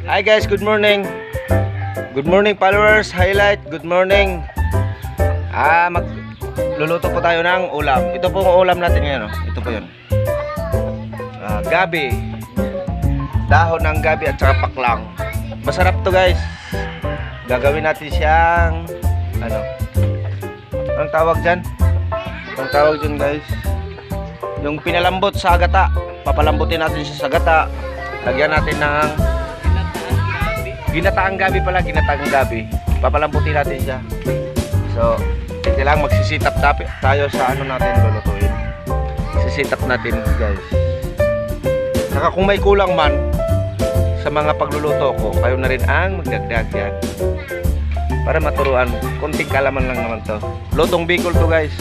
Hi guys, good morning. Good morning followers, highlight, good morning. Magluluto po tayo ng ulam. Ito po ang ulam natin ngayon. Ito po yun. Gabi. Dahon ng gabi at saka paklang. Masarap to guys. Gagawin natin siyang anong tawag dyan? Anong tawag dyan guys? Yung pinalambot sa gata. Papalambutin natin siya sa gata. Lagyan natin ng ginataang gabi pala, ginataang gabi. Papalambutin natin siya. So, kailangan magsisitap tayo sa ano natin lulutuin. Sisitap natin guys. Saka kung may kulang man sa mga pagluluto ko, kayo na rin ang magdagdag yan. Para maturuan, konting kalaman lang naman to. Lutong Bicol to guys.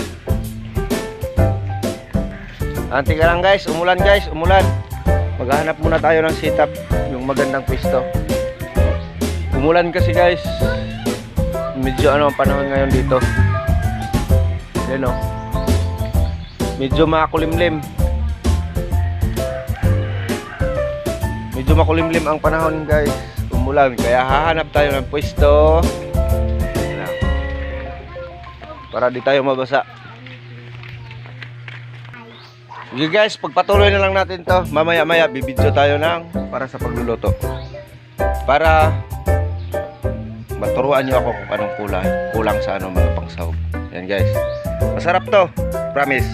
Anti ka lang guys, umulan guys, umulan. Maghahanap muna tayo ng setup, yung magandang pwesto. Umulan kasi guys. Medyo ang panahon ngayon dito. Yan o. Medyo makulimlim. Medyo makulimlim ang panahon guys. Umulan, kaya hahanap tayo ng pwesto. Para di tayo mabasa. Okay guys, pagpatuloy na lang natin to. Mamaya-maya bibidyo tayo para sa pagluluto. Para maturuan nyo ako kung anong kulang sa mga pangsahog. Yan guys. Masarap to, promise.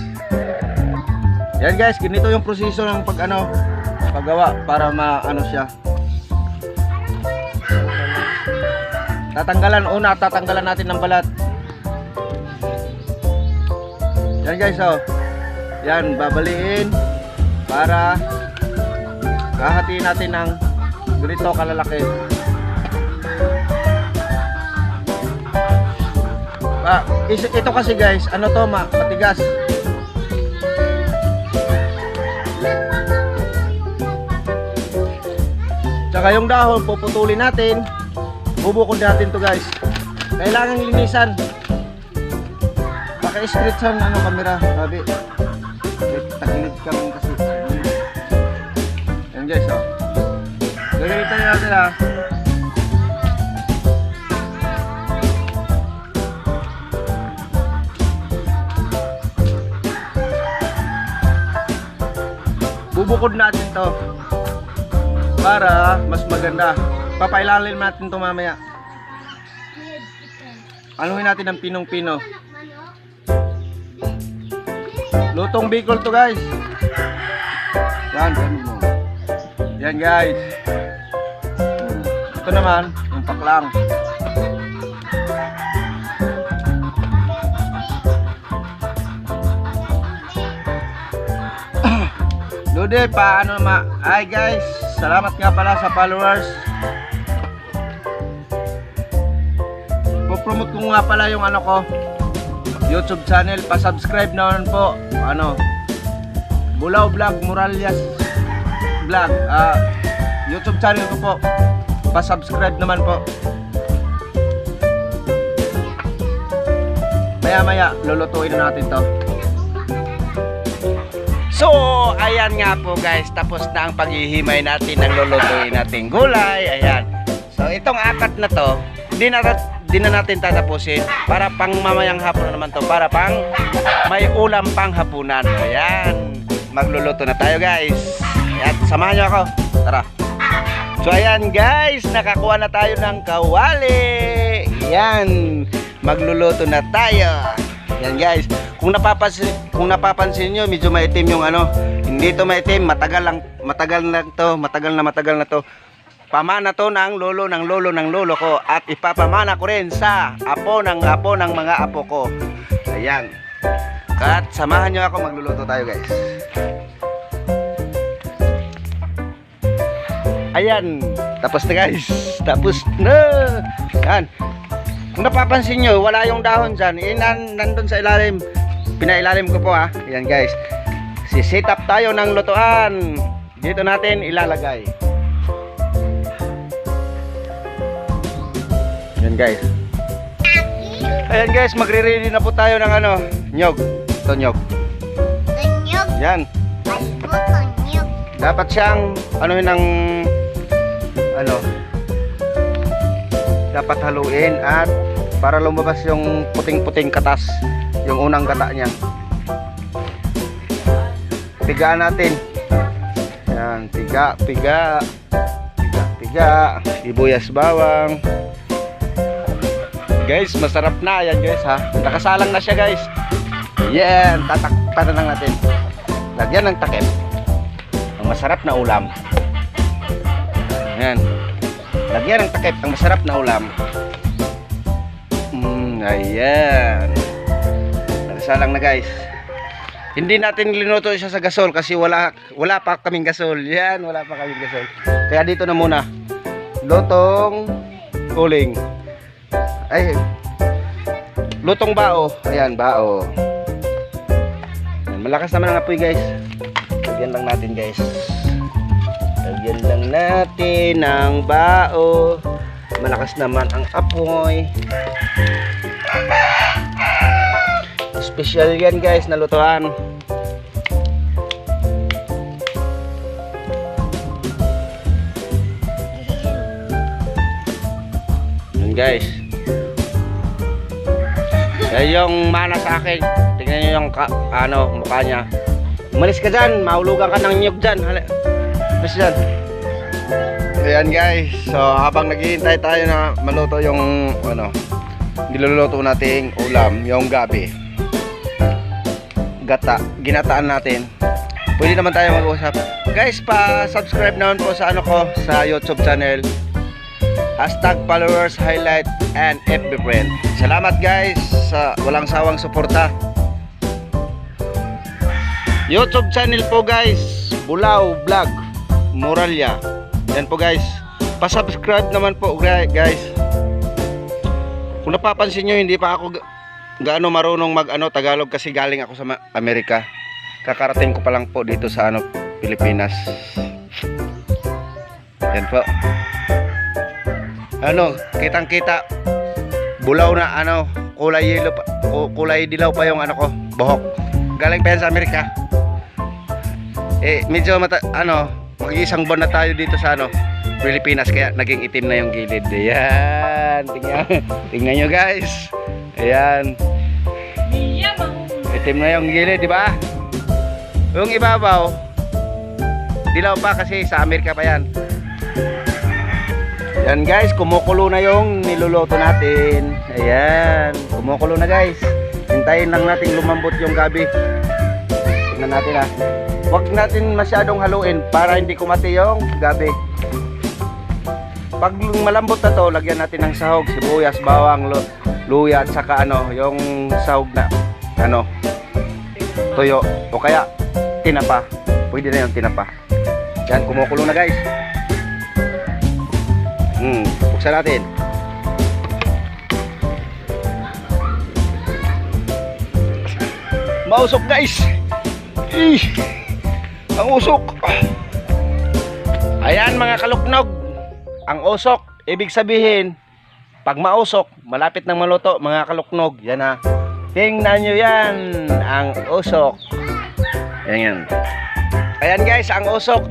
Yan guys, ganito yung proseso ng paggawa para maano siya. Tatanggalan natin ng balat. Yan guys, yan, babaliin para hahatiin natin ng ganito kalalaki. Ito kasi guys, matigas. Tsaka yung dahon, puputulin natin. Bubukod natin to guys. Kailangan linisan. Paka-stretchan camera, sabi. Tagilid kami kasi. Yan guys, gagamitan natin bubukod natin to para mas maganda. Papailalim natin to mamaya. Anuhin natin ng pinong-pino. Lutong Bicol to guys. Yan, yan guys. Ito naman yung paklang. Dude, Hi guys, salamat nga pala sa followers. Popromote ko nga pala yung ko YouTube channel, pa-subscribe naman po. Bulao Vlog, Moralias Vlog. YouTube channel ko po. Pa-subscribe naman po. Maya-maya lulutuin na natin to. So, ayan nga po guys, tapos na ang paghihimay natin ng lulutuin nating gulay. Ayan. So, itong apat na to, di na natin tatapusin para pang mamayang hapon na naman to, para pang may ulam pang hapunan. Ayan, magluluto na tayo guys. Ayan, samahan nyo ako, tara. So ayan guys, nakakuha na tayo ng kawali. Ayan, magluluto na tayo. Ayan guys, kung napapansin nyo, medyo maitim yung hindi to maitim, matagal na to. Pamana to ng lolo ko, at ipapamana ko rin sa apo ng mga apo ko. Ayan. At samahan nyo ako, magluluto tayo guys. Ayan. Tapos na guys. Tapos na. Ayan. Kung napapansin nyo, wala yung dahon dyan. Nandun sa ilalim. Pinailalim ko po Ayan guys. Sisitap tayo ng lutuan. Dito natin ilalagay. Ayan guys. Ayan guys, magre-ready na po tayo ng nyog. Ito nyog. Nyog? Yan. Nyog. Dapat siyang anuhin ng ano, dapat haluin at para lumabas yung puting-puting katas, yung unang gata niya. Pigaan natin. Yan, piga, sibuyas bawang. Guys, masarap na yan guys ha. Nakasalang na siya guys. Yan, tatakpan na lang natin. Lagyan ng takip. Ang masarap na ulam. Yan. Lagyan ng takip ang masarap na ulam. Ayan. Nakasalang na guys. Hindi natin linuto siya sa gasol kasi wala pa kaming gasol. Yan, wala pa kaming gasol. Kaya dito na muna. Lutong uling. Ay, lutong bao. Ayan, bao. Ayan, malakas naman ang apoy guys. Lagyan lang natin guys. Lagyan lang natin ng bao. Malakas naman ang apoy. Special yan guys na lutuan. Yan guys. Yan yung mana sa akin. Tingnan nyo yung mukha niya. Umalis ka dyan, mahulugan ka ng nyug dyan. Umalis dyan. Ayan guys. So habang naghihintay tayo na maluto yung niluluto nating ulam, yung gabi. Gata, ginataan natin. Pwede naman tayo mag-usap. Guys, pa-subscribe naman po sa sa YouTube channel. #followers, highlight, and FB friend. Salamat guys sa walang sawang suporta. YouTube channel po guys, Bulao Vlog Moralia. Yan po guys. Pa-subscribe naman po guys. Kung napapansin nyo, hindi pa ako gaano marunong Tagalog kasi galing ako sa Amerika. Kakarating ko pa lang po dito sa Pilipinas. Yan po. Kitang-kita bulaw na kulay yellow pa, kulay dilaw pa yung buhok. Galing pa yan sa Amerika. Medyo mag-isang buwan na tayo dito sa Pilipinas kaya naging itim na yung gilid. Ayan, tingnan nyo guys. Ayan. Itim na yung gilid, di ba? Yung ibabaw dilaw pa kasi sa Amerika pa yan. Yan guys, kumukulo na yung niluluto natin. Ayan, kumukulo na guys. Hintayin lang natin lumambot yung gabi. Tingnan natin ha. Huwag natin masyadong haluin para hindi kumati yung gabi. Pag malambot na to, lagyan natin ng sahog, sibuyas, bawang, luya at saka yung sahog na tuyo o kaya tinapa. Pwede na yung tinapa. Yan, kumukulo na guys. Buksan natin. Mausok guys. Ang usok. Ayan mga kaluknog. Ang usok, ibig sabihin pag mausok, malapit ng maluto mga kaluknog. Yan ha. Tingnan nyo yan. Ang usok. Yan. Ayan guys, ang usok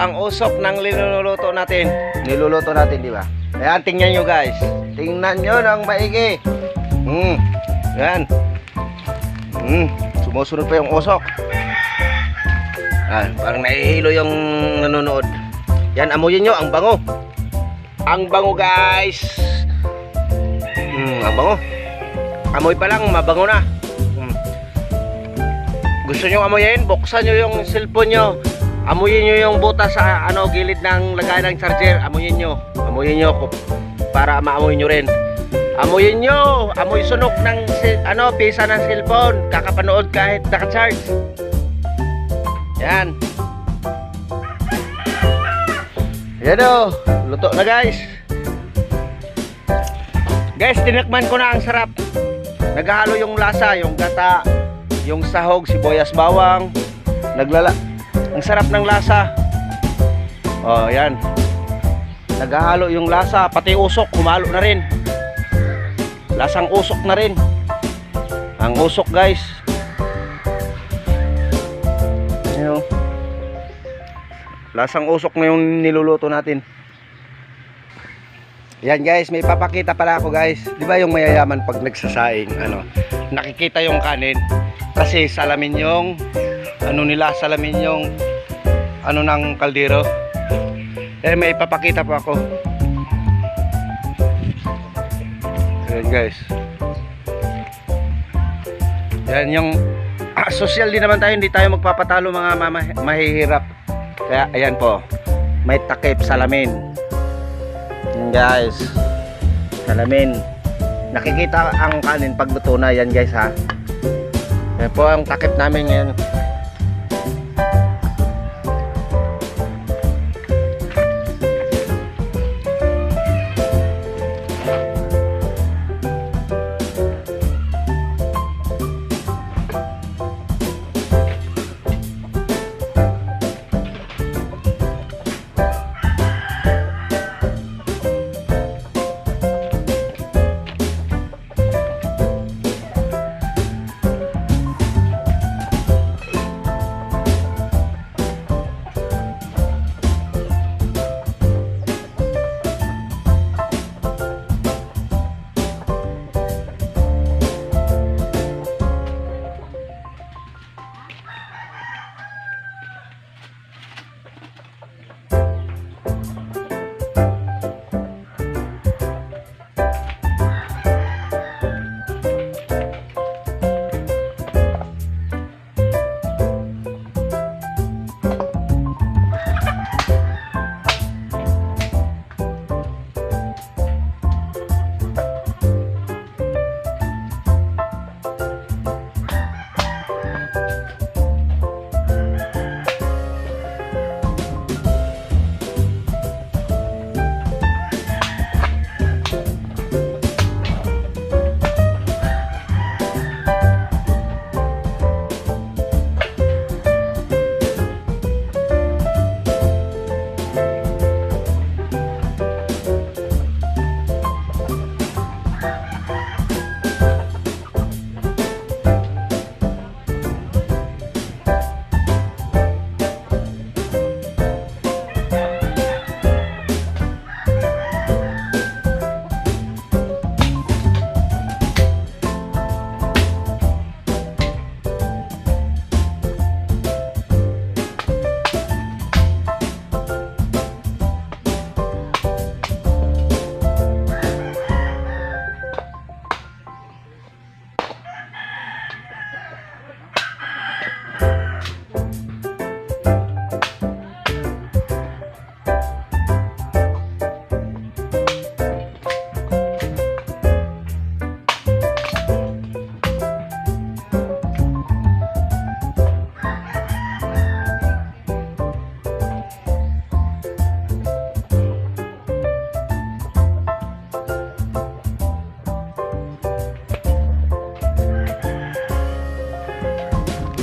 ng niluluto natin. Niluluto natin, di ba? Ayan, tingnan nyo guys. Tingnan nyo ng maigi. Ayan. Sumusunod pa yung usok. Parang nahihilo yung nanonood. Yan, amuyin nyo, ang bango. Ang bango guys. Ang bango. Amoy pa lang, mabango na. Gusto nyo amoyin? Buksan nyo yung cellphone nyo. Amuyin nyo yung butas sa gilid ng lagay ng charger. Amuyin nyo para maamoy nyo rin. Amuyin nyo. Amoy sunok ng pisa ng cellphone. Kakapanood kahit naka-charge. Yan. Yan o. Luto na guys. Guys, tinakman ko na, ang sarap. Naghahalo yung lasa, yung gata, yung sahog, sibuyas, bawang. Ang sarap ng lasa. Oh, yan. Naghahalo yung lasa, pati usok, humalo na rin. Lasang usok na rin. Ang usok guys. Ayan. Lasang usok na yung niluluto natin. Yan guys, may papakita pala ako guys. Di ba yung mayayaman pag nagsasaing, nakikita yung kanin. Kasi salamin yung, salamin yung, ng kaldero. May papakita pa ako. Yan guys. Yan yung, social din naman tayo, hindi tayo magpapatalo mga mahihirap. Kaya ayan po, may takip salamin. Yan guys, salamin. Nakikita ang kanin pag luto na yan guys ha. Yan po ang takip namin ngayon.